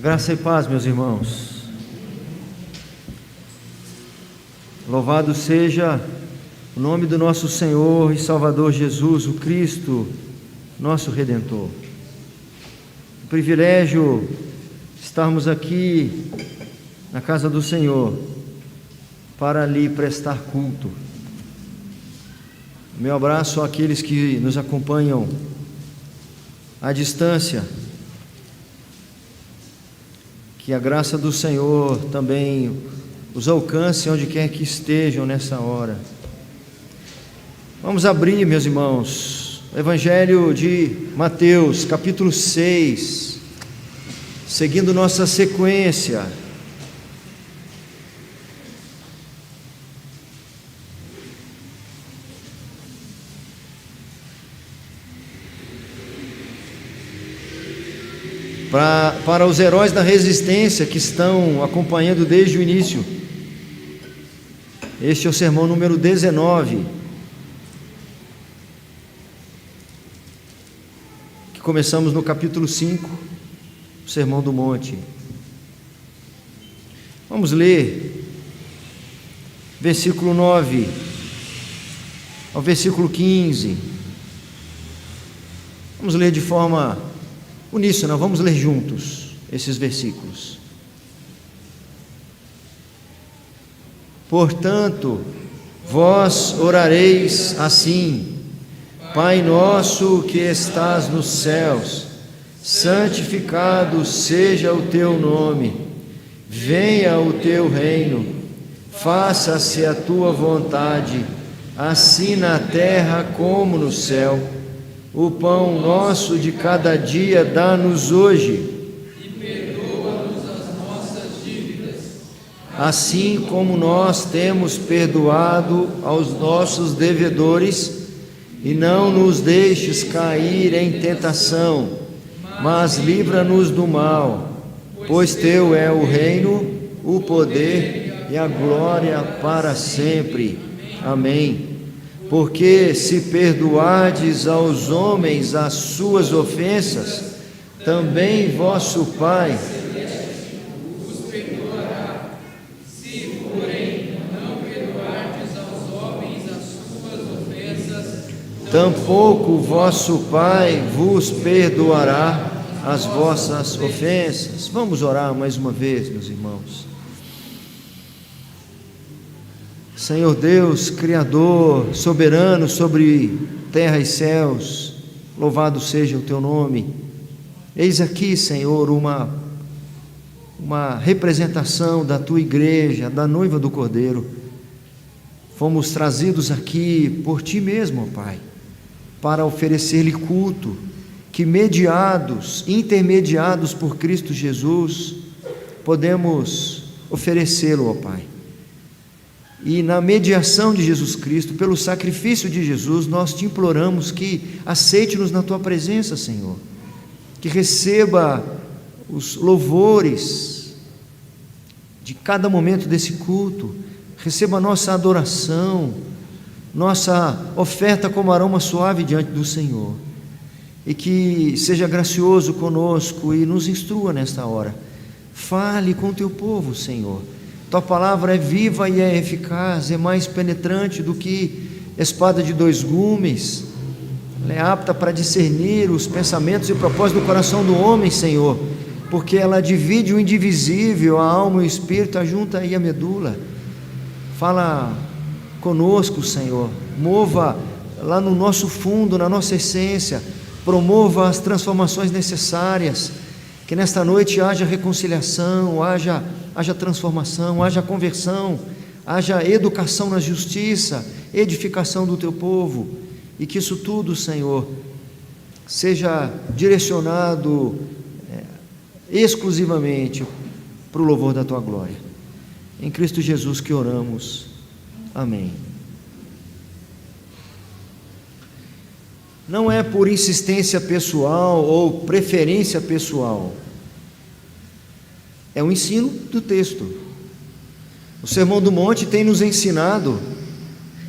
Graça e paz, meus irmãos. Louvado seja o nome do nosso Senhor e Salvador Jesus, o Cristo, nosso Redentor. O privilégio de estarmos aqui na casa do Senhor para lhe prestar culto. Meu abraço àqueles que nos acompanham à distância. Que a graça do Senhor também os alcance onde quer que estejam nessa hora. Vamos abrir, meus irmãos, o Evangelho de Mateus, capítulo 6, seguindo nossa sequência. Para os heróis da resistência que estão acompanhando desde o início, este é o sermão número 19, que começamos no capítulo 5, o Sermão do Monte. Vamos ler versículo 9 ao versículo 15. Vamos ler de forma uníssona, vamos ler juntos esses versículos. Portanto, vós orareis assim: Pai nosso que estás nos céus, santificado seja o teu nome, venha o teu reino, faça-se a tua vontade, assim na terra como no céu. O pão nosso de cada dia dá-nos hoje, e perdoa-nos as nossas dívidas, assim como nós temos perdoado aos nossos devedores, e não nos deixes cair em tentação, mas livra-nos do mal, pois teu é o reino, o poder e a glória para sempre. Amém. Porque se perdoardes aos homens as suas ofensas, também vosso Pai os perdoará. Se, porém, não perdoardes aos homens as suas ofensas, tampouco vosso Pai vos perdoará as vossas ofensas. Vamos orar mais uma vez, meus irmãos. Senhor Deus, Criador, soberano sobre terra e céus, louvado seja o teu nome. Eis aqui, Senhor, uma representação da tua igreja, da noiva do Cordeiro. Fomos trazidos aqui por ti mesmo, ó Pai, para oferecer-lhe culto, que intermediados por Cristo Jesus, podemos oferecê-lo, ó Pai. E na mediação de Jesus Cristo, pelo sacrifício de Jesus, nós te imploramos que aceite-nos na tua presença, Senhor, que receba os louvores de cada momento desse culto, receba a nossa adoração, nossa oferta como aroma suave diante do Senhor, e que seja gracioso conosco e nos instrua nesta hora. Fale com o teu povo, Senhor. Tua palavra é viva e é eficaz, é mais penetrante do que espada de dois gumes, ela é apta para discernir os pensamentos e propósitos do coração do homem, Senhor, porque ela divide o indivisível, a alma e o espírito, a junta e a medula. Fala conosco, Senhor, mova lá no nosso fundo, na nossa essência, promova as transformações necessárias, que nesta noite haja reconciliação, haja transformação, haja conversão, haja educação na justiça, edificação do teu povo, e que isso tudo, Senhor, seja direcionado exclusivamente para o louvor da tua glória. Em Cristo Jesus que oramos. Amém. Não é por insistência pessoal ou preferência pessoal, é o ensino do texto. O Sermão do Monte tem nos ensinado,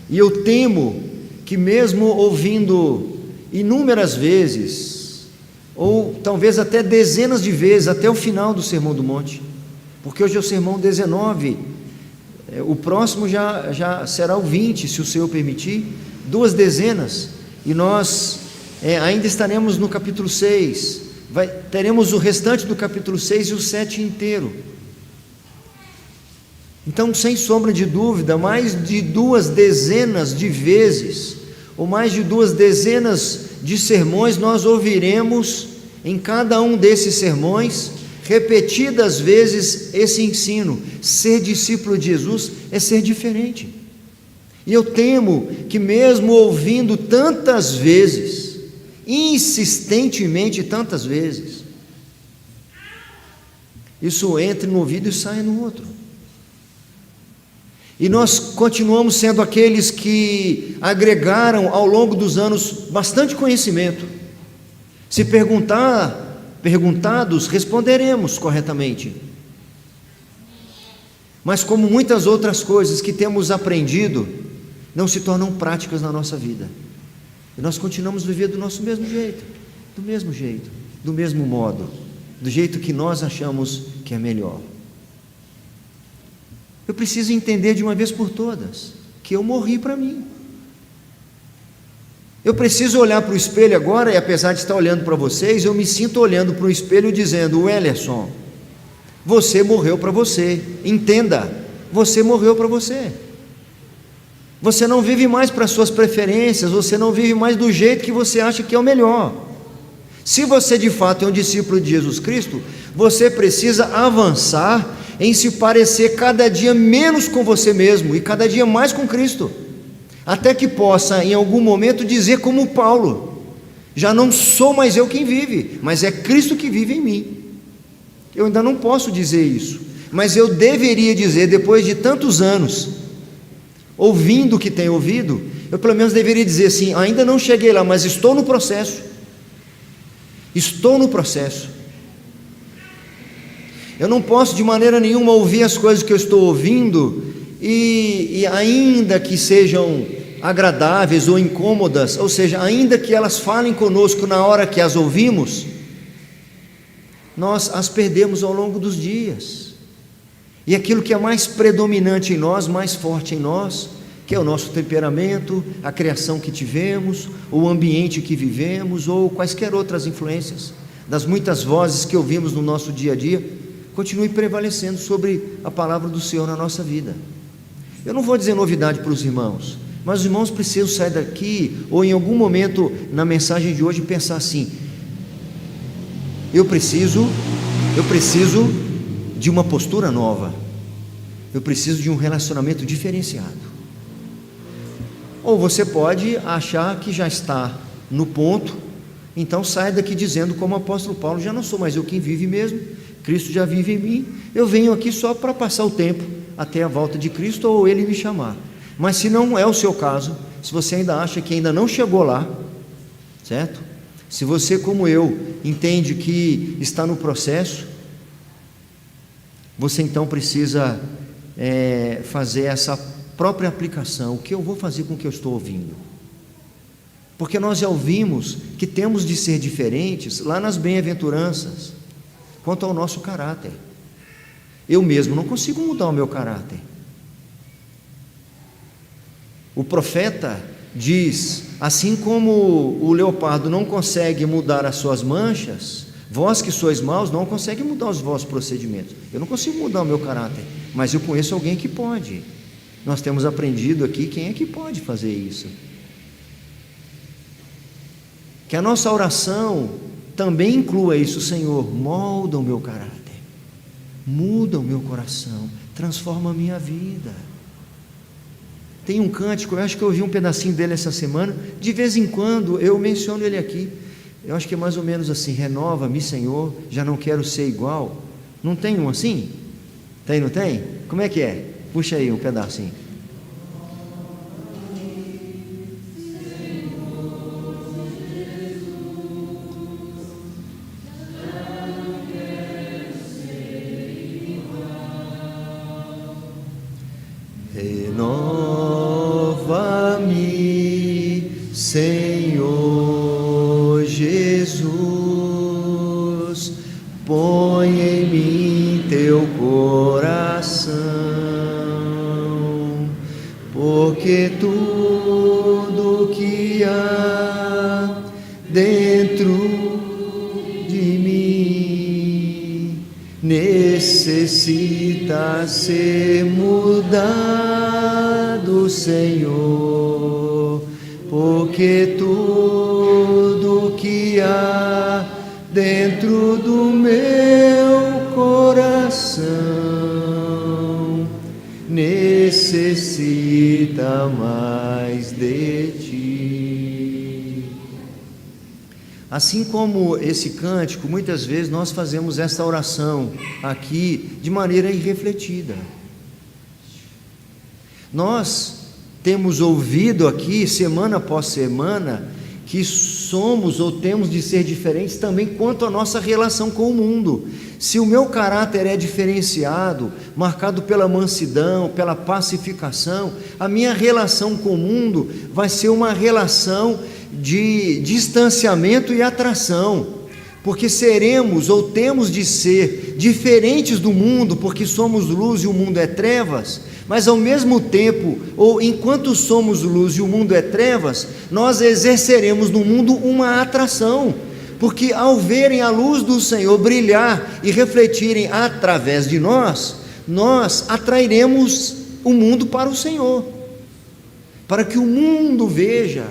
e eu temo que mesmo ouvindo inúmeras vezes ou talvez até dezenas de vezes, até o final do Sermão do Monte, porque hoje é o sermão 19, o próximo já será o 20, se o Senhor permitir, 2 dezenas, e nós ainda estaremos no capítulo 6, teremos o restante do capítulo 6 e o 7 inteiro. Então, sem sombra de dúvida, mais de 2 dezenas de vezes, ou mais de 2 dezenas de sermões, nós ouviremos em cada um desses sermões, repetidas vezes, esse ensino: ser discípulo de Jesus é ser diferente. E eu temo que, mesmo ouvindo tantas vezes, insistentemente tantas vezes, isso entre no ouvido e saia no outro. E nós continuamos sendo aqueles que agregaram ao longo dos anos bastante conhecimento. Se perguntados, responderemos corretamente. Mas como muitas outras coisas que temos aprendido, não se tornam práticas na nossa vida. E nós continuamos vivendo do nosso mesmo jeito, do mesmo modo, do jeito que nós achamos que é melhor. Eu preciso entender de uma vez por todas que eu morri para mim. Eu preciso olhar para o espelho agora, e apesar de estar olhando para vocês, eu me sinto olhando para o espelho e dizendo: Wellerson, você morreu para você. Entenda, você morreu para você. Você não vive mais para suas preferências, você não vive mais do jeito que você acha que é o melhor. Se você de fato é um discípulo de Jesus Cristo, você precisa avançar em se parecer cada dia menos com você mesmo e cada dia mais com Cristo, até que possa em algum momento dizer como Paulo: já não sou mais eu quem vive, mas é Cristo que vive em mim. Eu ainda não posso dizer isso, mas eu deveria dizer, depois de tantos anos ouvindo o que tenho ouvido, eu pelo menos deveria dizer assim: ainda não cheguei lá, mas estou no processo. Eu não posso de maneira nenhuma ouvir as coisas que eu estou ouvindo e ainda que sejam agradáveis ou incômodas, ou seja, ainda que elas falem conosco na hora que as ouvimos, nós as perdemos ao longo dos dias. E aquilo que é mais predominante em nós, mais forte em nós, que é o nosso temperamento, a criação que tivemos, o ambiente que vivemos, ou quaisquer outras influências, das muitas vozes que ouvimos no nosso dia a dia, continue prevalecendo sobre a palavra do Senhor na nossa vida. Eu não vou dizer novidade para os irmãos, mas os irmãos precisam sair daqui, ou em algum momento na mensagem de hoje, pensar assim: eu preciso de uma postura nova, eu preciso de um relacionamento diferenciado. Ou você pode achar que já está no ponto, então sai daqui dizendo como o apóstolo Paulo: já não sou mais eu quem vive mesmo, Cristo já vive em mim, eu venho aqui só para passar o tempo até a volta de Cristo ou Ele me chamar. Mas se não é o seu caso, se você ainda acha que ainda não chegou lá, certo? Se você, como eu, entende que está no processo, você então precisa fazer essa própria aplicação. O que eu vou fazer com o que eu estou ouvindo? Porque nós já ouvimos que temos de ser diferentes lá nas bem-aventuranças, quanto ao nosso caráter. Eu mesmo não consigo mudar o meu caráter. O profeta diz: assim como o leopardo não consegue mudar as suas manchas, vós que sois maus não conseguem mudar os vossos procedimentos. Eu não consigo mudar o meu caráter, mas eu conheço alguém que pode. Nós temos aprendido aqui quem é que pode fazer isso. Que a nossa oração também inclua isso: Senhor, molda o meu caráter, muda o meu coração, transforma a minha vida. Tem um cântico, eu acho que eu ouvi um pedacinho dele essa semana, de vez em quando eu menciono ele aqui, eu acho que é mais ou menos assim: renova-me, Senhor, já não quero ser igual. Não tem um assim? Tem, não tem? Como é que é? Puxa aí um pedacinho. Renova-me, Senhor Jesus, põe em mim teu coração, porque tudo que há dentro de mim necessita ser mudado, Senhor, porque tudo que há dentro do meu coração necessita mais de ti. Assim como esse cântico, muitas vezes nós fazemos esta oração aqui de maneira irrefletida. Nós temos ouvido aqui, semana após semana, que somos ou temos de ser diferentes também quanto à nossa relação com o mundo. Se o meu caráter é diferenciado, marcado pela mansidão, pela pacificação, a minha relação com o mundo vai ser uma relação de distanciamento e atração, porque seremos ou temos de ser diferentes do mundo, porque somos luz e o mundo é trevas. Mas ao mesmo tempo, ou enquanto somos luz e o mundo é trevas, nós exerceremos no mundo uma atração, porque ao verem a luz do Senhor brilhar e refletirem através de nós, nós atrairemos o mundo para o Senhor, para que o mundo veja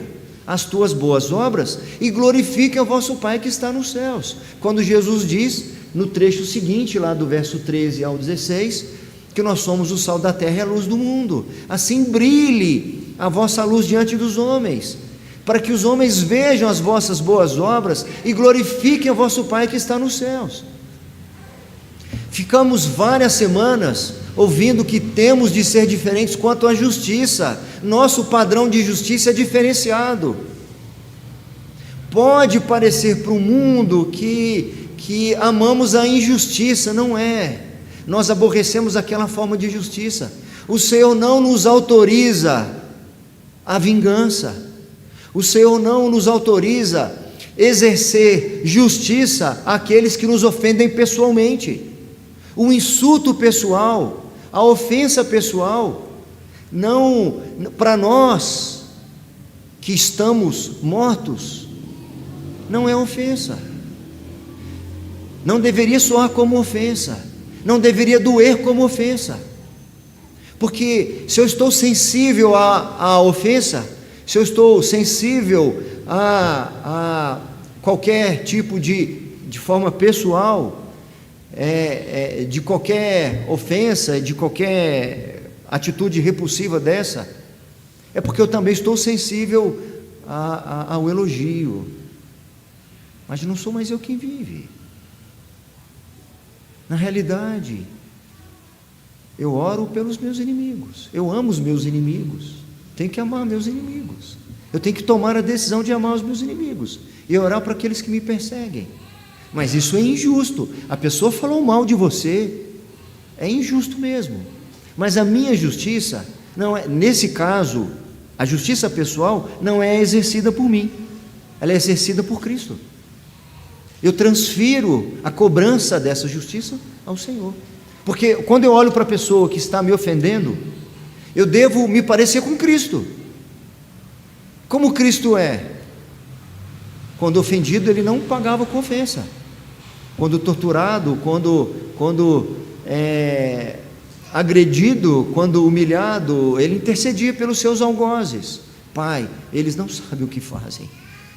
as tuas boas obras e glorifique o vosso Pai que está nos céus. Quando Jesus diz, no trecho seguinte, lá do verso 13 ao 16, que nós somos o sal da terra e a luz do mundo. Assim brilhe a vossa luz diante dos homens, para que os homens vejam as vossas boas obras e glorifiquem o vosso Pai que está nos céus. Ficamos várias semanas ouvindo que temos de ser diferentes quanto à justiça. Nosso padrão de justiça é diferenciado. Pode parecer para o mundo que amamos a injustiça, não é. Nós aborrecemos aquela forma de justiça. O Senhor não nos autoriza a vingança. O Senhor não nos autoriza exercer justiça àqueles que nos ofendem pessoalmente. O insulto pessoal, a ofensa pessoal, não, para nós que estamos mortos, não é ofensa. Não deveria soar como ofensa. Não deveria doer como ofensa, porque se eu estou sensível à ofensa, se eu estou sensível a qualquer tipo de forma pessoal, de qualquer ofensa, de qualquer atitude repulsiva dessa, é porque eu também estou sensível ao elogio, mas não sou mais eu quem vive. Na realidade, eu oro pelos meus inimigos, eu amo os meus inimigos, tenho que amar meus inimigos, eu tenho que tomar a decisão de amar os meus inimigos e orar para aqueles que me perseguem. Mas isso é injusto. A pessoa falou mal de você, é injusto mesmo, mas a minha justiça não é, nesse caso, a justiça pessoal não é exercida por mim, ela é exercida por Cristo. Eu transfiro a cobrança dessa justiça ao Senhor, porque quando eu olho para a pessoa que está me ofendendo, eu devo me parecer com Cristo. Como Cristo é? Quando ofendido, ele não pagava com ofensa. Quando torturado, quando agredido, quando humilhado, ele intercedia pelos seus algozes. Pai, eles não sabem o que fazem,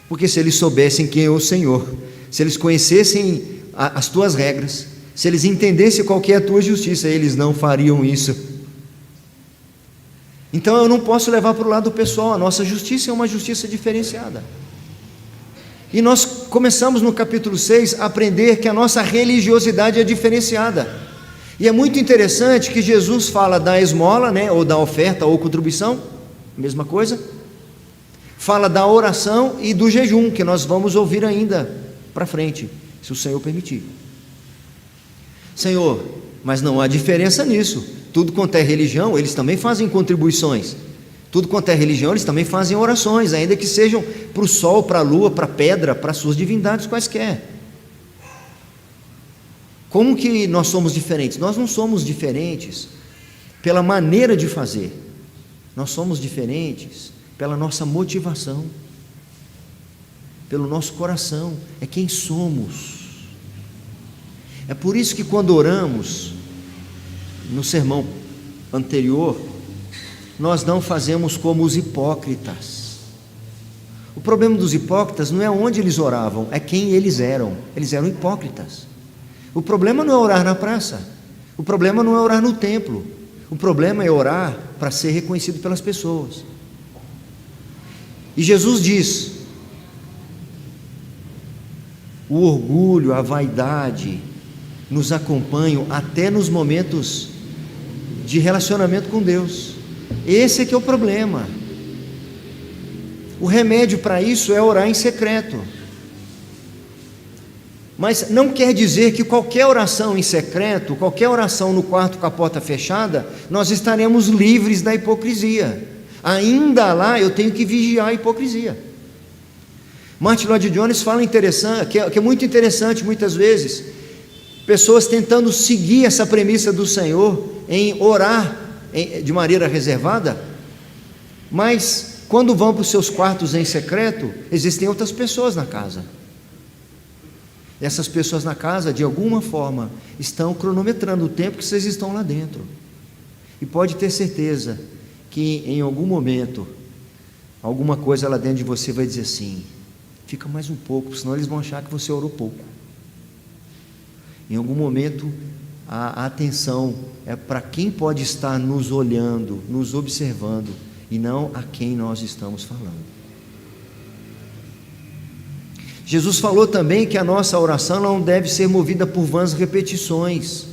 porque se eles soubessem quem é o Senhor, se eles conhecessem as tuas regras, se eles entendessem qual que é a tua justiça, eles não fariam isso. Então eu não posso levar para o lado pessoal, a nossa justiça é uma justiça diferenciada. E nós começamos no capítulo 6 a aprender que a nossa religiosidade é diferenciada. E é muito interessante que Jesus fala da esmola, ou da oferta ou contribuição, mesma coisa. Fala da oração e do jejum, que nós vamos ouvir ainda para frente, se o Senhor permitir. Senhor, mas não há diferença nisso. Tudo quanto é religião, eles também fazem contribuições. Tudo quanto é religião, eles também fazem orações, ainda que sejam para o sol, para a lua, para a pedra, para as suas divindades quaisquer. Como que nós somos diferentes? Nós não somos diferentes pela maneira de fazer, nós somos diferentes pela nossa motivação, pelo nosso coração, é quem somos. É por isso que quando oramos, no sermão anterior, nós não fazemos como os hipócritas. O problema dos hipócritas não é onde eles oravam, é quem eles eram hipócritas. O problema não é orar na praça, o problema não é orar no templo, o problema é orar para ser reconhecido pelas pessoas. E Jesus diz: o orgulho, a vaidade nos acompanham até nos momentos de relacionamento com Deus. Esse é que é o problema. O remédio para isso é orar em secreto. Mas não quer dizer que qualquer oração em secreto, qualquer oração no quarto com a porta fechada, nós estaremos livres da hipocrisia. Ainda lá eu tenho que vigiar a hipocrisia. Martin Lloyd-Jones fala que é muito interessante muitas vezes, pessoas tentando seguir essa premissa do Senhor em orar de maneira reservada, mas quando vão para os seus quartos em secreto, existem outras pessoas na casa. Essas pessoas na casa, de alguma forma, estão cronometrando o tempo que vocês estão lá dentro. E pode ter certeza que em algum momento, alguma coisa lá dentro de você vai dizer assim: fica mais um pouco, senão eles vão achar que você orou pouco. Em algum momento, a atenção é para quem pode estar nos olhando, nos observando, e não a quem nós estamos falando. Jesus falou também que a nossa oração não deve ser movida por vãs repetições,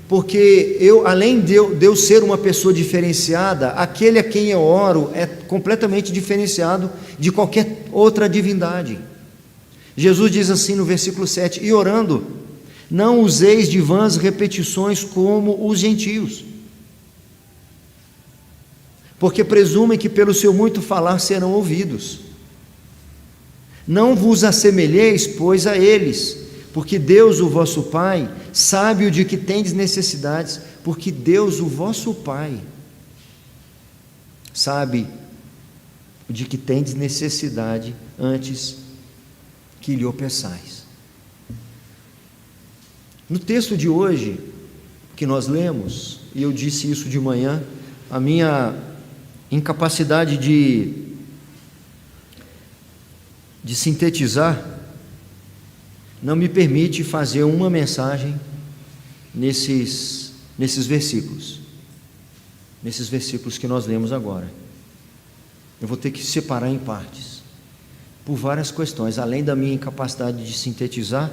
porque além de eu ser uma pessoa diferenciada, aquele a quem eu oro é completamente diferenciado de qualquer outra divindade. Jesus diz assim no versículo 7: e orando, não useis de vãs repetições como os gentios, porque presumem que pelo seu muito falar serão ouvidos. Não vos assemelheis, pois, a eles, porque Deus, o vosso Pai, sabe o de que tendes necessidades, porque Deus, o vosso Pai, sabe o de que tendes necessidade antes que lhe o peçais. No texto de hoje, que nós lemos, e eu disse isso de manhã, a minha incapacidade de sintetizar não me permite fazer uma mensagem nesses versículos que nós lemos agora. Eu vou ter que separar em partes, por várias questões. Além da minha incapacidade de sintetizar,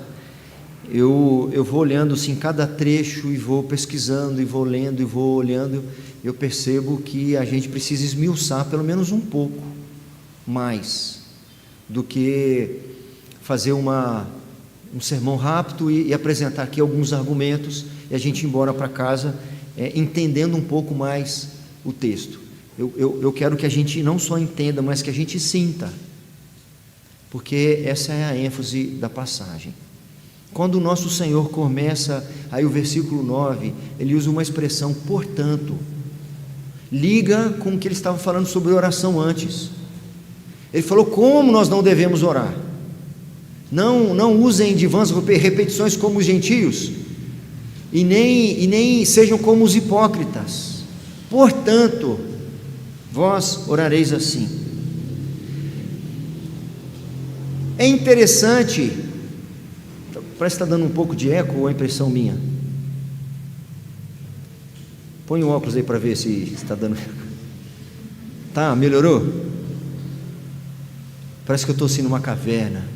eu vou olhando assim cada trecho e vou pesquisando e vou lendo e vou olhando. Eu percebo que a gente precisa esmiuçar pelo menos um pouco mais do que fazer um sermão rápido e apresentar aqui alguns argumentos e a gente ir embora para casa entendendo um pouco mais o texto. Eu quero que a gente não só entenda, mas que a gente sinta, porque essa é a ênfase da passagem. Quando o nosso Senhor começa, aí o versículo 9, ele usa uma expressão, portanto, liga com o que ele estava falando sobre oração antes. Ele falou como nós não devemos orar. Não usem de vãs repetições como os gentios, e nem sejam como os hipócritas. Portanto, vós orareis assim. É interessante, parece que está dando um pouco de eco ou é impressão minha? Põe o óculos aí para ver se está dando. Tá, melhorou? Parece que eu estou assim numa caverna.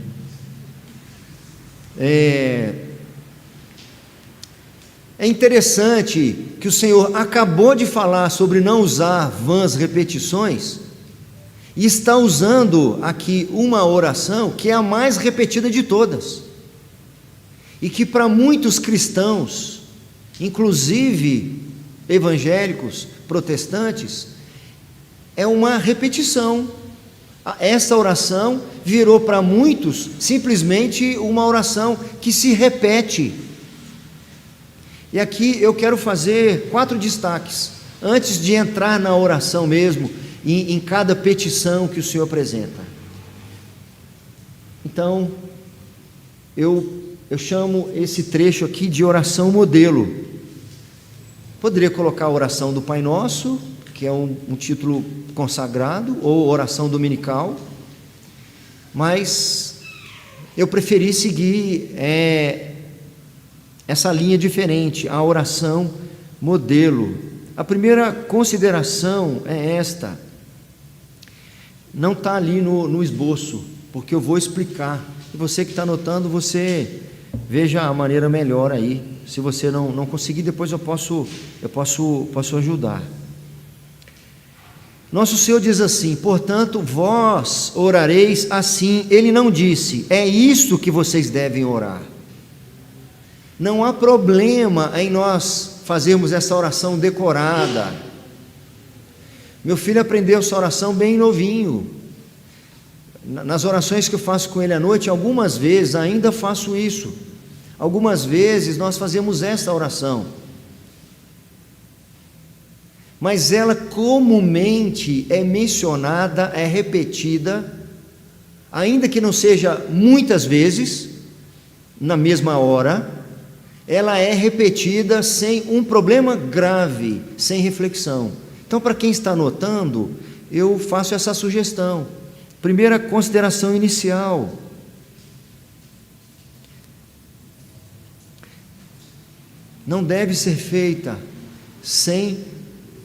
É interessante que o Senhor acabou de falar sobre não usar vãs repetições e está usando aqui uma oração que é a mais repetida de todas e que para muitos cristãos, inclusive evangélicos, protestantes, é uma repetição. Essa oração virou para muitos simplesmente uma oração que se repete E aqui eu quero fazer 4 destaques, antes de entrar na oração mesmo, em cada petição que o Senhor apresenta. Então, eu chamo esse trecho aqui de oração modelo. Poderia colocar a oração do Pai Nosso, que é um título consagrado, ou oração dominical, mas eu preferi seguir essa linha diferente, a oração modelo. A primeira consideração é esta, não está ali no esboço, porque eu vou explicar, e você que está anotando, você veja a maneira melhor aí. Se você não conseguir, depois eu posso ajudar. Nosso Senhor diz assim: portanto, vós orareis assim. Ele não disse, é isso que vocês devem orar. Não há problema em nós fazermos essa oração decorada. Meu filho aprendeu essa oração bem novinho. Nas orações que eu faço com ele à noite, algumas vezes ainda faço isso. Algumas vezes nós fazemos essa oração, mas ela comumente é mencionada, é repetida, ainda que não seja muitas vezes, na mesma hora, ela é repetida sem um problema grave, sem reflexão. Então, para quem está anotando, eu faço essa sugestão. Primeira consideração inicial: não deve ser feita sem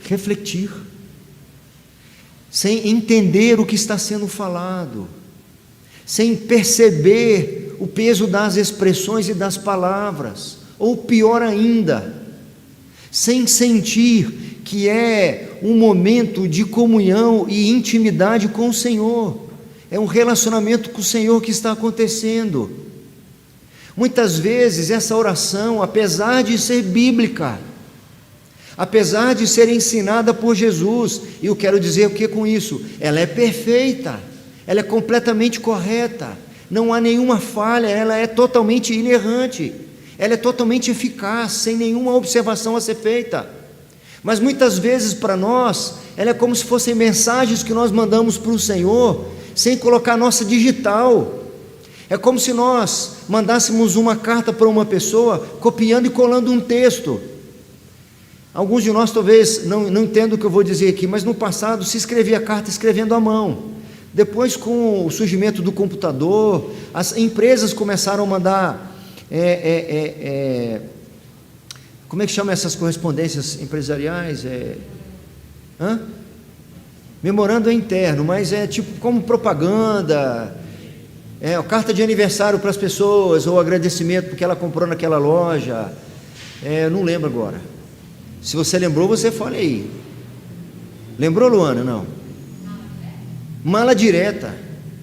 refletir, sem entender o que está sendo falado, sem perceber o peso das expressões e das palavras, ou pior ainda, sem sentir que é um momento de comunhão e intimidade com o Senhor, é um relacionamento com o Senhor que está acontecendo. Muitas vezes essa oração, apesar de ser bíblica, apesar de ser ensinada por Jesus, e eu quero dizer o que com isso? Ela é perfeita, ela é completamente correta, não há nenhuma falha, ela é totalmente inerrante, ela é totalmente eficaz, sem nenhuma observação a ser feita. Mas muitas vezes para nós, ela é como se fossem mensagens que nós mandamos para o Senhor, sem colocar nossa digital. É como se nós mandássemos uma carta para uma pessoa, copiando e colando um texto. Alguns de nós talvez não entendam o que eu vou dizer aqui, mas no passado se escrevia carta escrevendo à mão. Depois, com o surgimento do computador, as empresas começaram a mandar, como é que chama essas correspondências empresariais? Memorando é interno, mas é tipo como propaganda, carta de aniversário para as pessoas, ou agradecimento porque ela comprou naquela loja, não lembro agora. Se você lembrou, você fala aí. Lembrou, Luana? Não. Mala direta,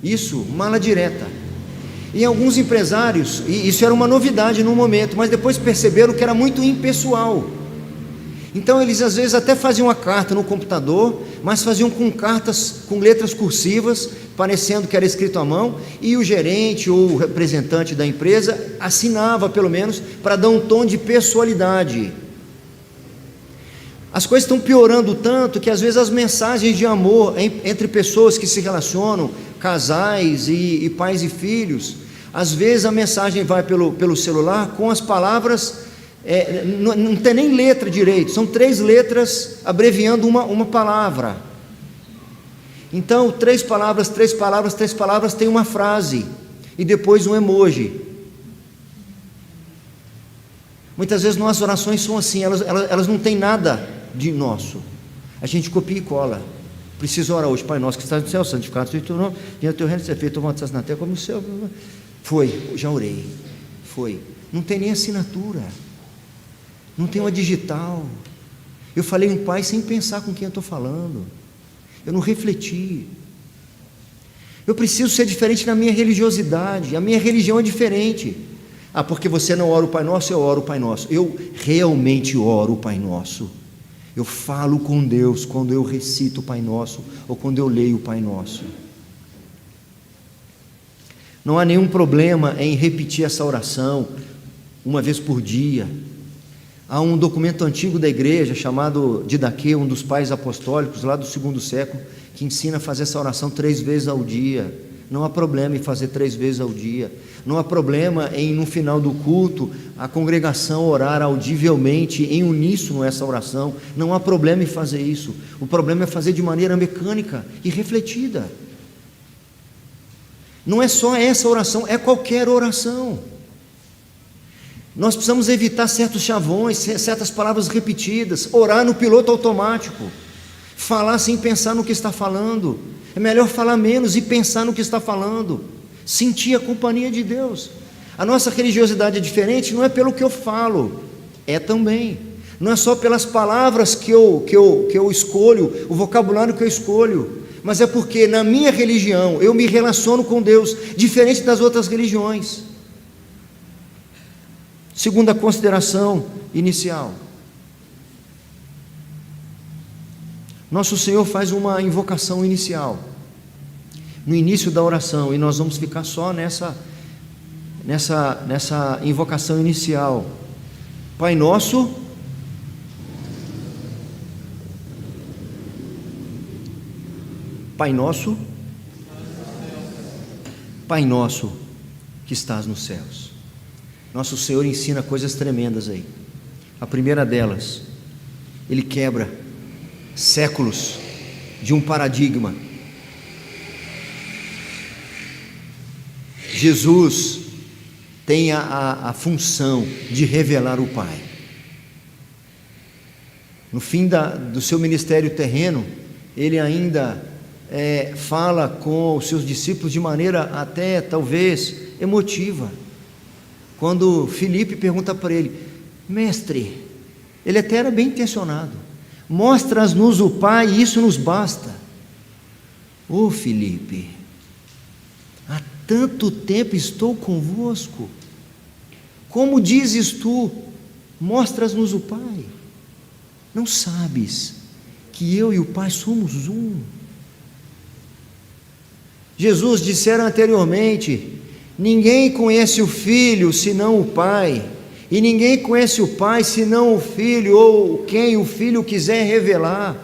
isso, mala direta. E alguns empresários, e isso era uma novidade no momento, mas depois perceberam que era muito impessoal. Então eles às vezes até faziam a carta no computador, mas faziam com cartas, com letras cursivas, parecendo que era escrito à mão, e o gerente ou o representante da empresa assinava pelo menos, para dar um tom de pessoalidade. As coisas estão piorando tanto que às vezes as mensagens de amor entre pessoas que se relacionam, casais e pais e filhos, às vezes a mensagem vai pelo celular com as palavras, não tem nem letra direito, são 3 letras abreviando uma palavra. Então 3 palavras, tem uma frase e depois um emoji. Muitas vezes nossas orações são assim, elas não têm nada de nosso, a gente copia e cola. Preciso orar hoje: Pai nosso que estás no céu, santificado seja o teu nome, venha o teu reino, seja feita a tua vontade na terra como no céu. Foi, já orei, foi. Não tem nem assinatura, não tem uma digital. Eu falei um pai sem pensar com quem eu estou falando, eu não refleti. Eu preciso ser diferente na minha religiosidade, a minha religião é diferente. Porque você não ora o Pai Nosso, eu oro o Pai Nosso. Eu realmente oro o Pai Nosso. Eu falo com Deus quando eu recito o Pai Nosso, ou quando eu leio o Pai Nosso. Não há nenhum problema em repetir essa oração uma vez por dia, Há um documento antigo da igreja chamado Didaquê, um dos pais apostólicos lá do segundo século, que ensina a fazer essa oração 3 vezes ao dia. Não há problema em fazer 3 vezes ao dia. Não há problema em, no final do culto, a congregação orar audivelmente, em uníssono essa oração. Não há problema em fazer isso. O problema é fazer de maneira mecânica e refletida. Não é só essa oração, é qualquer oração. Nós precisamos evitar certos chavões, certas palavras repetidas, orar no piloto automático, falar sem pensar no que está falando. É melhor falar menos e pensar no que está falando, sentir a companhia de Deus. A nossa religiosidade é diferente, não é pelo que eu falo, é também. Não é só pelas palavras que eu escolho, o vocabulário que eu escolho, mas é porque na minha religião eu me relaciono com Deus, diferente das outras religiões. Segunda consideração inicial. Nosso Senhor faz uma invocação inicial, no início da oração, e nós vamos ficar só nessa invocação inicial. Pai nosso, Pai nosso, Pai nosso que estás nos céus. Nosso Senhor ensina coisas tremendas aí. A primeira delas, Ele quebra séculos de um paradigma. Jesus tem a função de revelar o Pai. No fim do seu ministério terreno, Ele ainda fala com os seus discípulos de maneira até talvez emotiva. Quando Filipe pergunta para ele: mestre, ele até era bem intencionado, mostras-nos o Pai e isso nos basta. Ô Filipe, há tanto tempo estou convosco, como dizes tu, mostras-nos o Pai? Não sabes que eu e o Pai somos um? Jesus dissera anteriormente: ninguém conhece o Filho senão o Pai, e ninguém conhece o Pai senão o Filho, ou quem o Filho quiser revelar.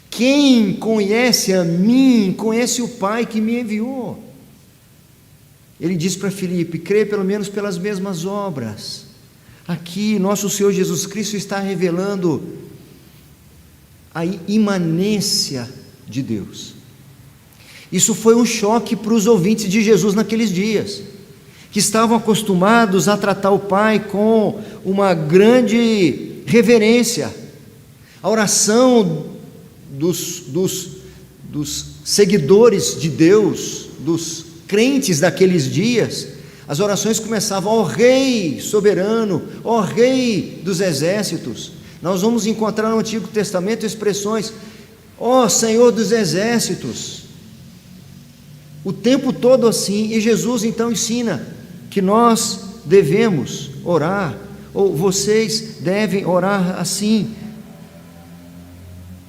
Quem conhece a mim, conhece o Pai que me enviou. Ele diz para Filipe: crê pelo menos pelas mesmas obras. Aqui nosso Senhor Jesus Cristo está revelando a imanência de Deus. Isso foi um choque para os ouvintes de Jesus naqueles dias, que estavam acostumados a tratar o Pai com uma grande reverência. A oração dos seguidores de Deus, dos crentes daqueles dias, as orações começavam: ó Rei soberano, ó Rei dos exércitos. Nós vamos encontrar no Antigo Testamento expressões: ó Senhor dos exércitos. O tempo todo assim. E Jesus então ensina que nós devemos orar, ou vocês devem orar assim: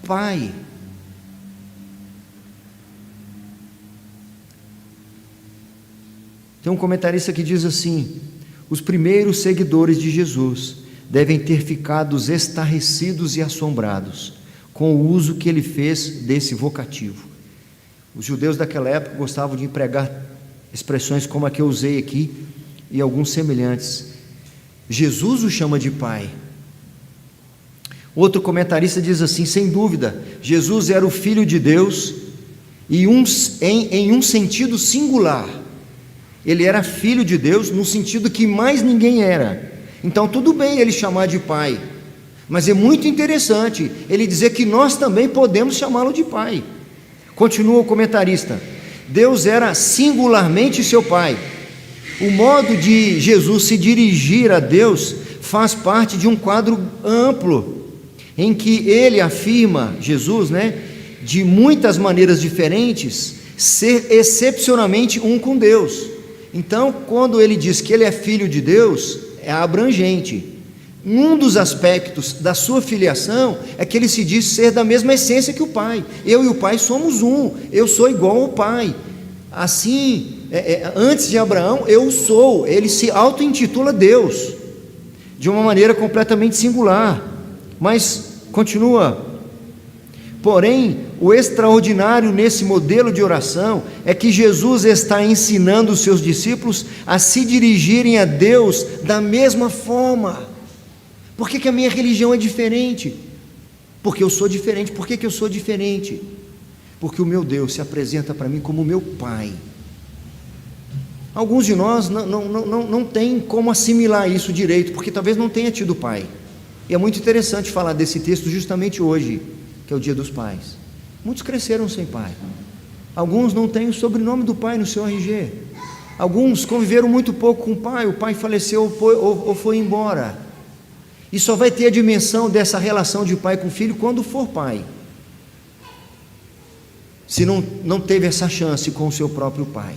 Pai. Tem um comentarista que diz assim: os primeiros seguidores de Jesus devem ter ficado estarrecidos e assombrados com o uso que ele fez desse vocativo. Os judeus daquela época gostavam de empregar expressões como a que eu usei aqui e alguns semelhantes. Jesus o chama de Pai. Outro comentarista diz assim: sem dúvida, Jesus era o Filho de Deus e em um sentido singular. Ele era Filho de Deus no sentido que mais ninguém era. Então tudo bem ele chamar de Pai, mas é muito interessante ele dizer que nós também podemos chamá-lo de Pai. Continua o comentarista: Deus era singularmente seu Pai. O modo de Jesus se dirigir a Deus faz parte de um quadro amplo, em que ele afirma, Jesus, de muitas maneiras diferentes, ser excepcionalmente um com Deus. Então, quando ele diz que ele é Filho de Deus, é abrangente. Um dos aspectos da sua filiação é que ele se diz ser da mesma essência que o Pai. Eu e o Pai somos um, eu sou igual ao Pai. Assim, antes de Abraão, eu sou. Ele se auto-intitula Deus. de uma maneira completamente singular. Mas continua. Porém, o extraordinário nesse modelo de oração é que Jesus está ensinando os seus discípulos a se dirigirem a Deus da mesma forma. Por que a minha religião é diferente? Porque eu sou diferente. Por que eu sou diferente? Porque o meu Deus se apresenta para mim como meu Pai. Alguns de nós não tem como assimilar isso direito, porque talvez não tenha tido pai. E é muito interessante falar desse texto justamente hoje, que é o Dia dos Pais. Muitos cresceram sem pai. Alguns não têm o sobrenome do pai no seu RG. Alguns conviveram muito pouco com o pai faleceu ou foi embora. E só vai ter a dimensão dessa relação de pai com filho quando for pai. Se não teve essa chance com o seu próprio pai.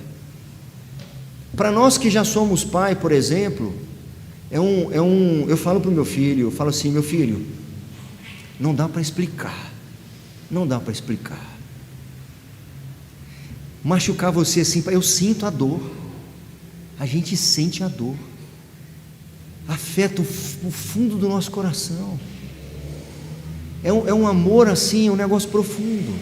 Para nós que já somos pai, por exemplo, eu falo para o meu filho, eu falo assim: meu filho, não dá para explicar. Não dá para explicar. Machucar você assim, eu sinto a dor. A gente sente a dor. Afeta o fundo do nosso coração. É um amor assim, é um negócio profundo.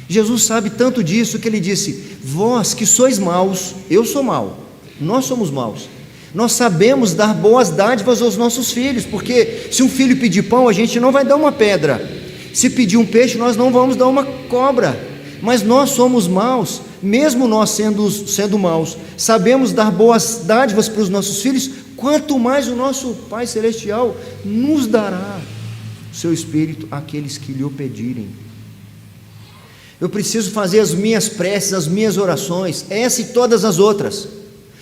Jesus sabe tanto disso que ele disse: vós que sois maus, eu sou mau, nós somos maus. Nós sabemos dar boas dádivas aos nossos filhos, porque se um filho pedir pão, a gente não vai dar uma pedra. Se pedir um peixe, nós não vamos dar uma cobra. Mas nós somos maus, mesmo nós sendo maus, sabemos dar boas dádivas para os nossos filhos, quanto mais o nosso Pai Celestial nos dará o seu Espírito àqueles que lhe o pedirem. Eu preciso fazer as minhas preces, as minhas orações, essa e todas as outras.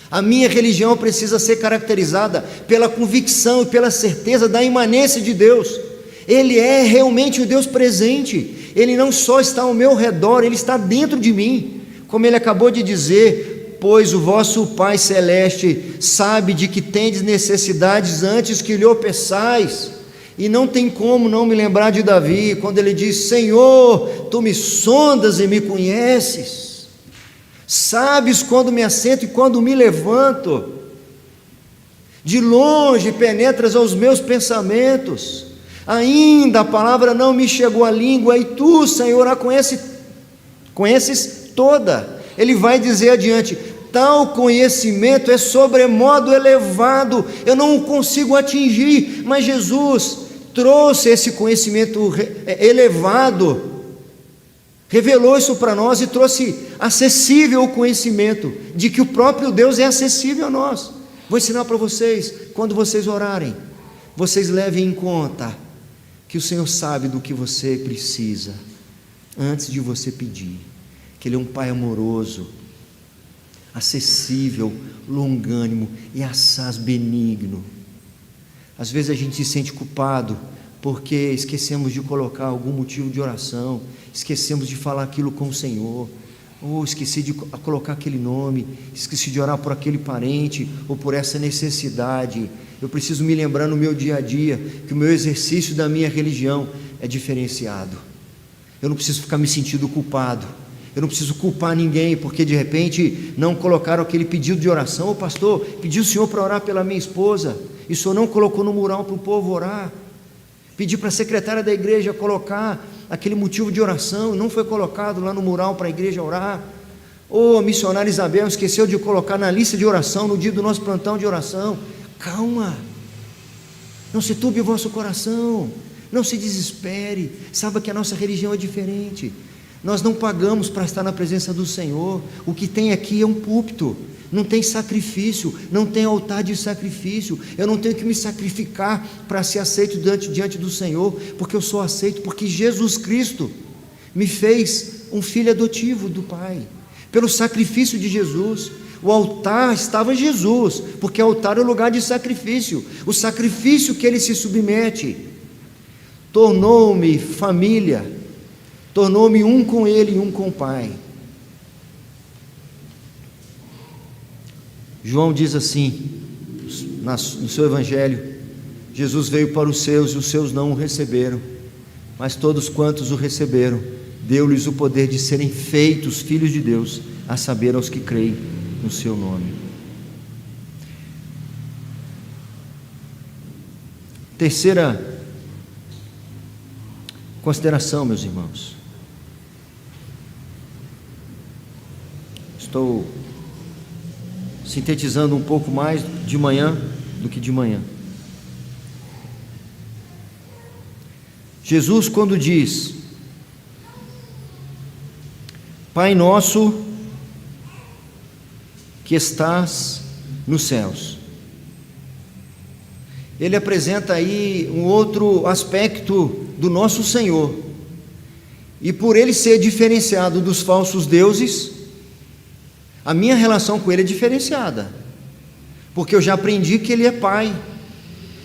A minha religião precisa ser caracterizada pela convicção e pela certeza da imanência de Deus. Ele é realmente o Deus presente. Ele não só está ao meu redor, Ele está dentro de mim. Como Ele acabou de dizer: pois o vosso Pai Celeste sabe de que tendes necessidades antes que lhe o peçais. E não tem como não me lembrar de Davi, quando ele diz: Senhor, Tu me sondas e me conheces, sabes quando me assento e quando me levanto, de longe penetras aos meus pensamentos, ainda a palavra não me chegou à língua, e Tu, Senhor, a conheces toda. Ele vai dizer adiante: tal conhecimento é sobremodo elevado, eu não o consigo atingir, mas Jesus trouxe esse conhecimento elevado, revelou isso para nós e trouxe acessível o conhecimento de que o próprio Deus é acessível a nós. Vou ensinar para vocês: quando vocês orarem, vocês levem em conta que o Senhor sabe do que você precisa antes de você pedir, que Ele é um Pai amoroso, acessível, longânimo e assaz benigno. Às vezes a gente se sente culpado porque esquecemos de colocar algum motivo de oração, esquecemos de falar aquilo com o Senhor, ou esqueci de colocar aquele nome, esqueci de orar por aquele parente ou por essa necessidade. Eu preciso me lembrar no meu dia a dia que o meu exercício da minha religião é diferenciado. Eu não preciso ficar me sentindo culpado. Eu não preciso culpar ninguém, porque de repente não colocaram aquele pedido de oração. Ô pastor, pedi o senhor para orar pela minha esposa, e o senhor não colocou no mural para o povo orar. Pedi para a secretária da igreja colocar aquele motivo de oração, e não foi colocado lá no mural para a igreja orar. Ô, a missionária Isabel esqueceu de colocar na lista de oração no dia do nosso plantão de oração. Calma, não se turbe o vosso coração, não se desespere, saiba que a nossa religião é diferente. Nós não pagamos para estar na presença do Senhor. O que tem aqui é um púlpito, não tem sacrifício, não tem altar de sacrifício. Eu não tenho que me sacrificar para ser aceito diante do Senhor, porque eu sou aceito, porque Jesus Cristo me fez um filho adotivo do Pai, pelo sacrifício de Jesus. O altar estava em Jesus, porque o altar é o lugar de sacrifício, o sacrifício que Ele se submete. Tornou-me família, tornou-me um com Ele e um com o Pai. João diz assim, no seu evangelho: Jesus veio para os seus e os seus não o receberam, mas todos quantos o receberam, deu-lhes o poder de serem feitos filhos de Deus, a saber, aos que creem no seu nome. Terceira consideração, meus irmãos. Estou sintetizando um pouco mais de manhã do que de manhã. Jesus, quando diz: Pai nosso que estás nos céus, ele apresenta aí um outro aspecto do nosso Senhor, e por ele ser diferenciado dos falsos deuses, a minha relação com ele é diferenciada, porque eu já aprendi que ele é Pai,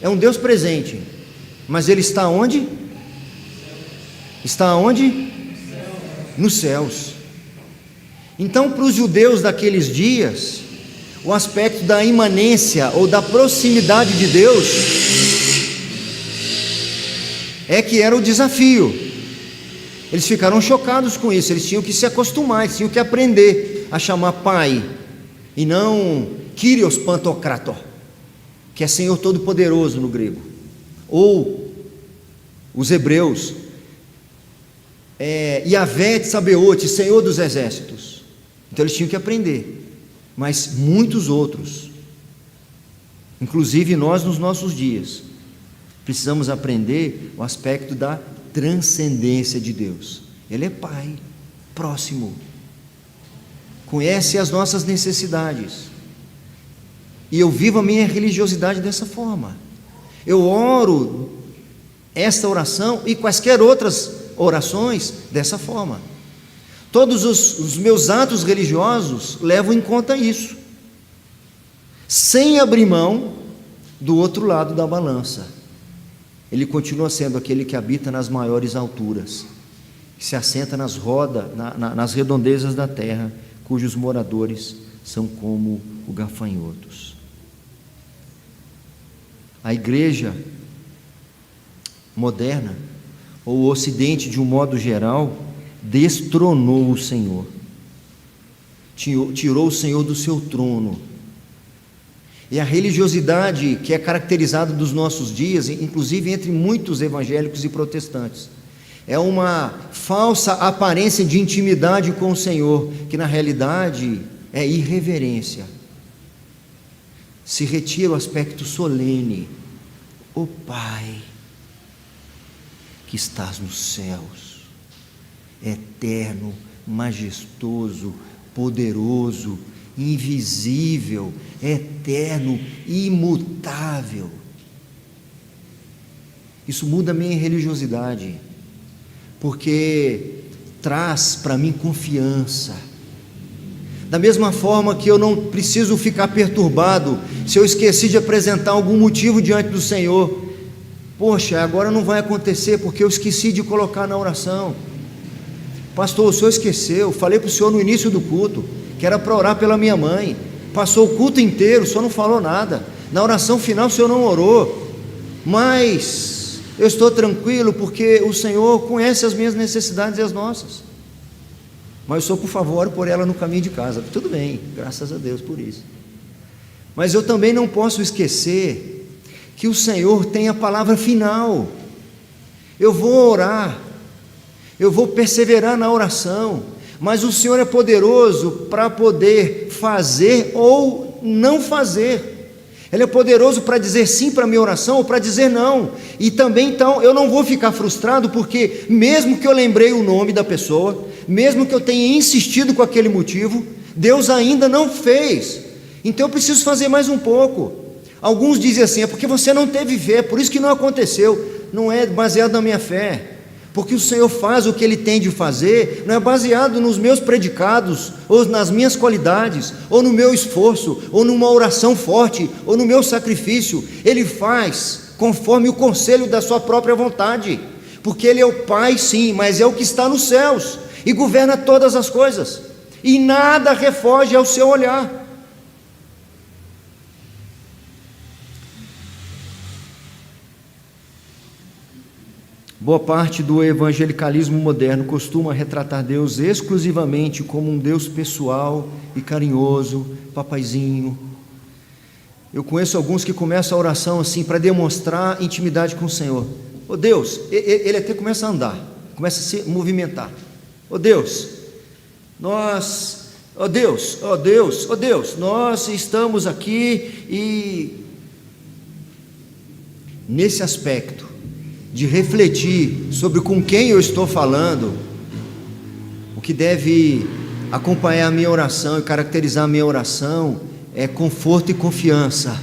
é um Deus presente, mas ele está onde? Está onde? Nos céus. Então, para os judeus daqueles dias, o aspecto da imanência ou da proximidade de Deus é que era o desafio. Eles ficaram chocados com isso, eles tinham que se acostumar, eles tinham que aprender a chamar Pai, e não Kyrios Pantocrator, que é Senhor Todo-Poderoso no grego, ou os hebreus, Yahvé Tsabeote, Senhor dos Exércitos. Então eles tinham que aprender, mas muitos outros, inclusive nós nos nossos dias, precisamos aprender o aspecto da transcendência de Deus. Ele é Pai, próximo, conhece as nossas necessidades, e eu vivo a minha religiosidade dessa forma. Eu oro esta oração e quaisquer outras orações dessa forma. Todos os meus atos religiosos levam em conta isso, sem abrir mão do outro lado da balança. Ele continua sendo aquele que habita nas maiores alturas, que se assenta nas redondezas da terra, cujos moradores são como os gafanhotos. A igreja moderna, ou o Ocidente de um modo geral, destronou o Senhor, tirou o Senhor do seu trono. E a religiosidade que é caracterizada dos nossos dias, inclusive entre muitos evangélicos e protestantes, é uma falsa aparência de intimidade com o Senhor, que na realidade é irreverência. Se retira o aspecto solene. Ó Pai, que estás nos céus, eterno, majestoso, poderoso, invisível, eterno, imutável. Isso muda a minha religiosidade, porque traz para mim confiança. Da mesma forma que eu não preciso ficar perturbado se eu esqueci de apresentar algum motivo diante do Senhor. Poxa, agora não vai acontecer porque eu esqueci de colocar na oração. Pastor, o senhor esqueceu, falei para o senhor no início do culto que era para orar pela minha mãe, passou o culto inteiro, o senhor não falou nada, na oração final o senhor não orou, mas eu estou tranquilo porque o Senhor conhece as minhas necessidades e as nossas, mas o senhor, por favor, ore por ela no caminho de casa. Tudo bem, graças a Deus por isso, mas eu também não posso esquecer que o Senhor tem a palavra final. Eu vou orar, eu vou perseverar na oração, mas o Senhor é poderoso para poder fazer ou não fazer. Ele é poderoso para dizer sim para a minha oração ou para dizer não. E também, então, eu não vou ficar frustrado, porque mesmo que eu lembrei o nome da pessoa, mesmo que eu tenha insistido com aquele motivo, Deus ainda não fez. Então eu preciso fazer mais um pouco. Alguns dizem assim: é porque você não teve fé, por isso que não aconteceu. Não é baseado na minha fé, porque o Senhor faz o que Ele tem de fazer, não é baseado nos meus predicados, ou nas minhas qualidades, ou no meu esforço, ou numa oração forte, ou no meu sacrifício. Ele faz conforme o conselho da sua própria vontade, porque Ele é o Pai, sim, mas é o que está nos céus, e governa todas as coisas, e nada refoge ao seu olhar. Boa parte do evangelicalismo moderno costuma retratar Deus exclusivamente como um Deus pessoal e carinhoso, papaizinho, Eu conheço alguns que começam a oração assim para demonstrar intimidade com o Senhor. Ô Deus, ele até começa a andar, começa a se movimentar. Ô Deus, ó Deus, nós estamos aqui e nesse aspecto de refletir sobre com quem eu estou falando, o que deve acompanhar a minha oração e caracterizar a minha oração é conforto e confiança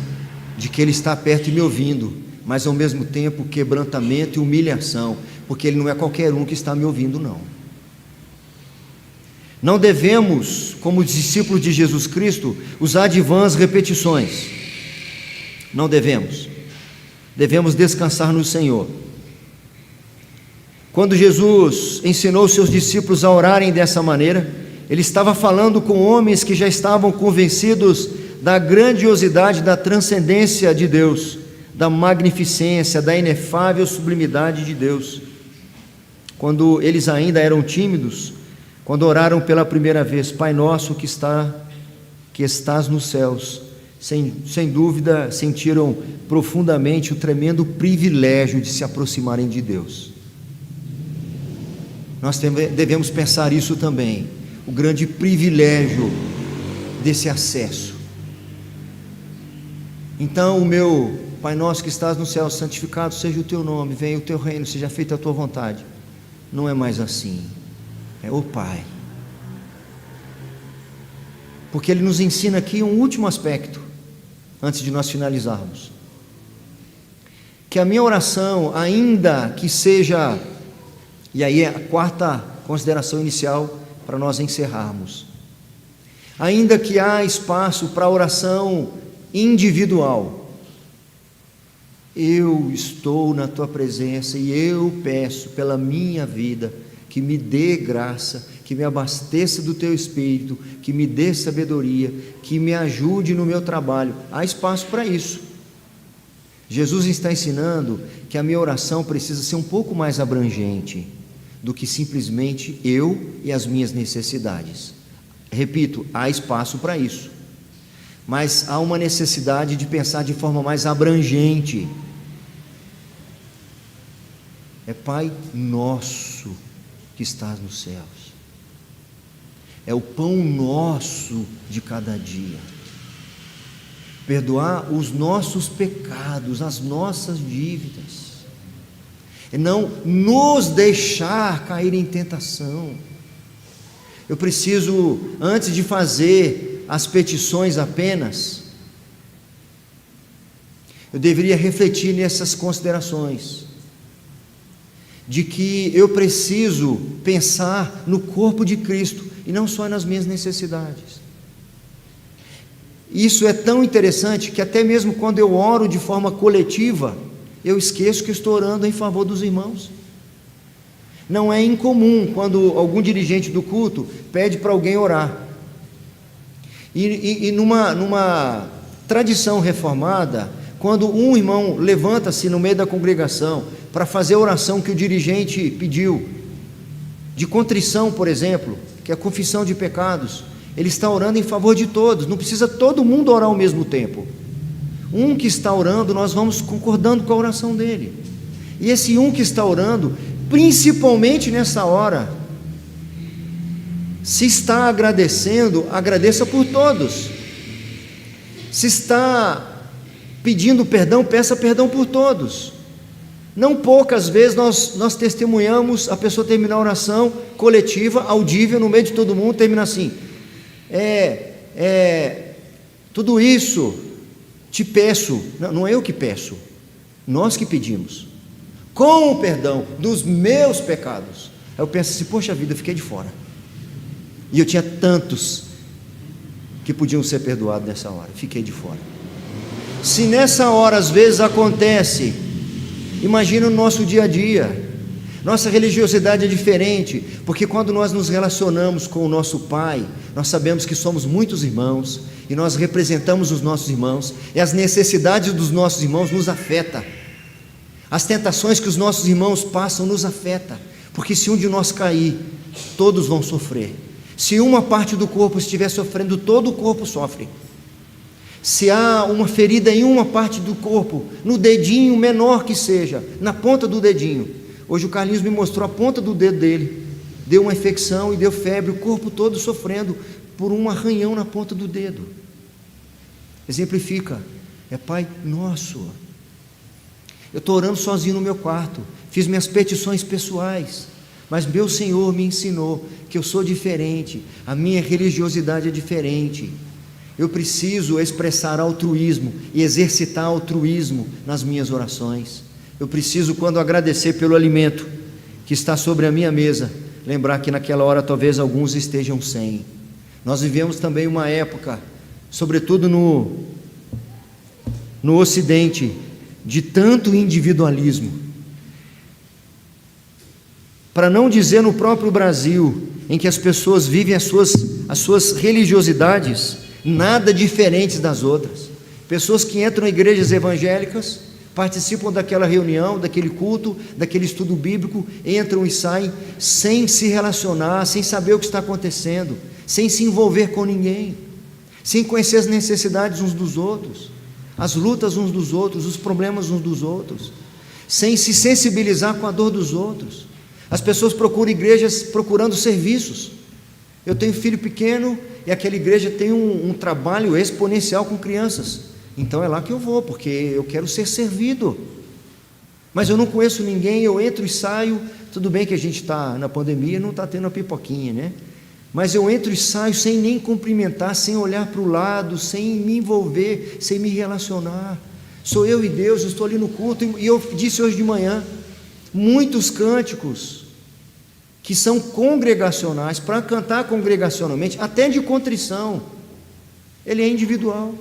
de que Ele está perto e me ouvindo, mas ao mesmo tempo quebrantamento e humilhação, porque Ele não é qualquer um que está me ouvindo, não. Não devemos, como discípulos de Jesus Cristo, usar de vãs repetições. Não devemos. Devemos descansar no Senhor. Quando Jesus ensinou os seus discípulos a orarem dessa maneira, Ele estava falando com homens que já estavam convencidos da grandiosidade, da transcendência de Deus, da magnificência, da inefável sublimidade de Deus. Quando eles ainda eram tímidos, quando oraram pela primeira vez, Pai nosso que estás nos céus, sem dúvida sentiram profundamente o tremendo privilégio de se aproximarem de Deus. Nós devemos pensar isso também, o grande privilégio desse acesso. Então, o meu Pai nosso que estás no céu, santificado seja o teu nome, venha o teu reino, seja feita a tua vontade. Não é mais assim, é o Pai. Porque Ele nos ensina aqui um último aspecto, antes de nós finalizarmos. Que a minha oração, ainda que seja, e aí é a quarta consideração inicial para nós encerrarmos, ainda que há espaço para oração individual, eu estou na tua presença e eu peço pela minha vida que me dê graça, que me abasteça do teu Espírito, que me dê sabedoria, que me ajude no meu trabalho. Há espaço para isso. Jesus está ensinando que a minha oração precisa ser um pouco mais abrangente do que simplesmente eu e as minhas necessidades. Repito, há espaço para isso, mas há uma necessidade de pensar de forma mais abrangente. É Pai nosso que estás nos céus, é o pão nosso de cada dia, perdoar os nossos pecados, as nossas dívidas, e não nos deixar cair em tentação. Eu preciso, antes de fazer as petições apenas, eu deveria refletir nessas considerações, de que eu preciso pensar no corpo de Cristo, e não só nas minhas necessidades. Isso é tão interessante, que até mesmo quando eu oro de forma coletiva, eu esqueço que estou orando em favor dos irmãos. Não é incomum, quando algum dirigente do culto pede para alguém orar, e numa tradição reformada, quando um irmão levanta-se no meio da congregação para fazer a oração que o dirigente pediu, de contrição, por exemplo, que é a confissão de pecados, ele está orando em favor de todos, não precisa todo mundo orar ao mesmo tempo. Um que está orando, nós vamos concordando com a oração dele, e esse um que está orando, principalmente nessa hora, se está agradecendo, agradeça por todos. Se está pedindo perdão, peça perdão por todos. Não poucas vezes nós testemunhamos a pessoa terminar a oração coletiva, audível, no meio de todo mundo, termina assim: tudo isso te peço, não é eu que peço, nós que pedimos, com o perdão dos meus pecados. Aí eu penso assim: poxa vida, eu fiquei de fora, e eu tinha tantos que podiam ser perdoados nessa hora, fiquei de fora. Se nessa hora às vezes acontece, imagina o nosso dia a dia. Nossa religiosidade é diferente, porque quando nós nos relacionamos com o nosso Pai, nós sabemos que somos muitos irmãos, e nós representamos os nossos irmãos, e as necessidades dos nossos irmãos nos afetam, as tentações que os nossos irmãos passam nos afetam, porque se um de nós cair, todos vão sofrer. Se uma parte do corpo estiver sofrendo, todo o corpo sofre. Se há uma ferida em uma parte do corpo, no dedinho menor que seja, na ponta do dedinho. Hoje o Carlinhos me mostrou a ponta do dedo dele. Deu uma infecção e deu febre, o corpo todo sofrendo por um arranhão na ponta do dedo. Exemplifica, é Pai Nosso. Eu estou orando sozinho no meu quarto, fiz minhas petições pessoais, mas meu Senhor me ensinou que eu sou diferente, a minha religiosidade é diferente. Eu preciso expressar altruísmo e exercitar altruísmo nas minhas orações. Eu preciso, quando agradecer pelo alimento que está sobre a minha mesa, lembrar que naquela hora talvez alguns estejam sem. Nós vivemos também uma época, sobretudo no Ocidente, de tanto individualismo. Para não dizer no próprio Brasil, em que as pessoas vivem as suas religiosidades nada diferentes das outras. Pessoas que entram em igrejas evangélicas, participam daquela reunião, daquele culto, daquele estudo bíblico, entram e saem sem se relacionar, sem saber o que está acontecendo, sem se envolver com ninguém, sem conhecer as necessidades uns dos outros, as lutas uns dos outros, os problemas uns dos outros, sem se sensibilizar com a dor dos outros. As pessoas procuram igrejas procurando serviços. Eu tenho filho pequeno e aquela igreja tem um trabalho exponencial com crianças. Então é lá que eu vou, porque eu quero ser servido. Mas eu não conheço ninguém, eu entro e saio. Tudo bem que a gente está na pandemia, não está tendo a pipoquinha, né? Mas eu entro e saio sem nem cumprimentar, sem olhar para o lado, sem me envolver, sem me relacionar. Sou eu e Deus, eu estou ali no culto. E eu disse hoje de manhã, muitos cânticos que são congregacionais, para cantar congregacionalmente, até de contrição, ele é individual.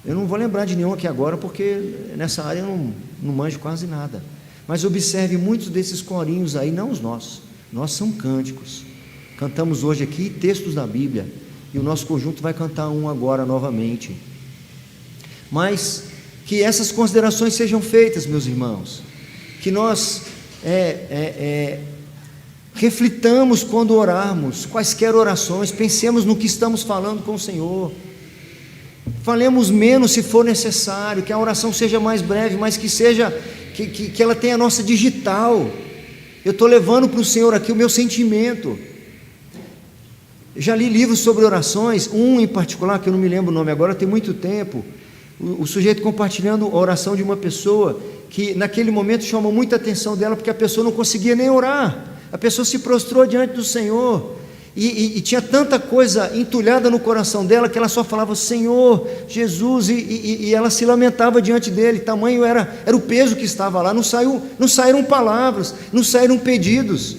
Eu não vou lembrar de nenhum aqui agora, porque nessa área eu não manjo quase nada. Mas observe muitos desses corinhos aí, não os nossos são cânticos. Cantamos hoje aqui textos da Bíblia, e o nosso conjunto vai cantar um agora novamente. Mas que essas considerações sejam feitas, meus irmãos, que nós reflitamos quando orarmos, quaisquer orações, pensemos no que estamos falando com o Senhor. Falemos menos se for necessário, que a oração seja mais breve, mas que seja, que ela tenha a nossa digital. Eu estou levando para o Senhor aqui o meu sentimento. Eu já li livros sobre orações, um em particular, que eu não me lembro o nome agora, tem muito tempo, o sujeito compartilhando a oração de uma pessoa, que naquele momento chamou muita atenção dela, porque a pessoa não conseguia nem orar, a pessoa se prostrou diante do Senhor, e tinha tanta coisa entulhada no coração dela, que ela só falava Senhor, Jesus, e ela se lamentava diante dele, tamanho era o peso que estava lá, não saíram palavras, não saíram pedidos,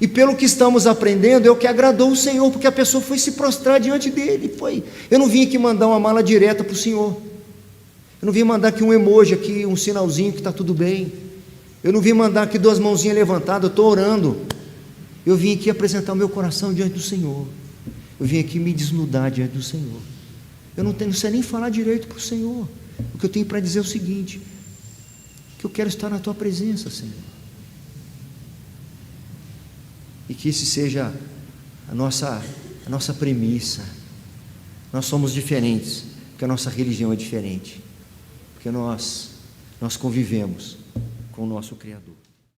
e pelo que estamos aprendendo, é o que agradou o Senhor, porque a pessoa foi se prostrar diante dele, eu não vim aqui mandar uma mala direta para o Senhor, eu não vim mandar aqui um emoji, aqui um sinalzinho que está tudo bem, eu não vim mandar aqui 2 mãozinhas levantadas, eu estou orando. Eu vim aqui apresentar o meu coração diante do Senhor. Eu vim aqui me desnudar diante do Senhor. Eu não sei nem falar direito para o Senhor. O que eu tenho para dizer é o seguinte: que eu quero estar na Tua presença, Senhor. E que esse seja a nossa premissa. Nós somos diferentes, porque a nossa religião é diferente. Porque nós convivemos com o nosso Criador.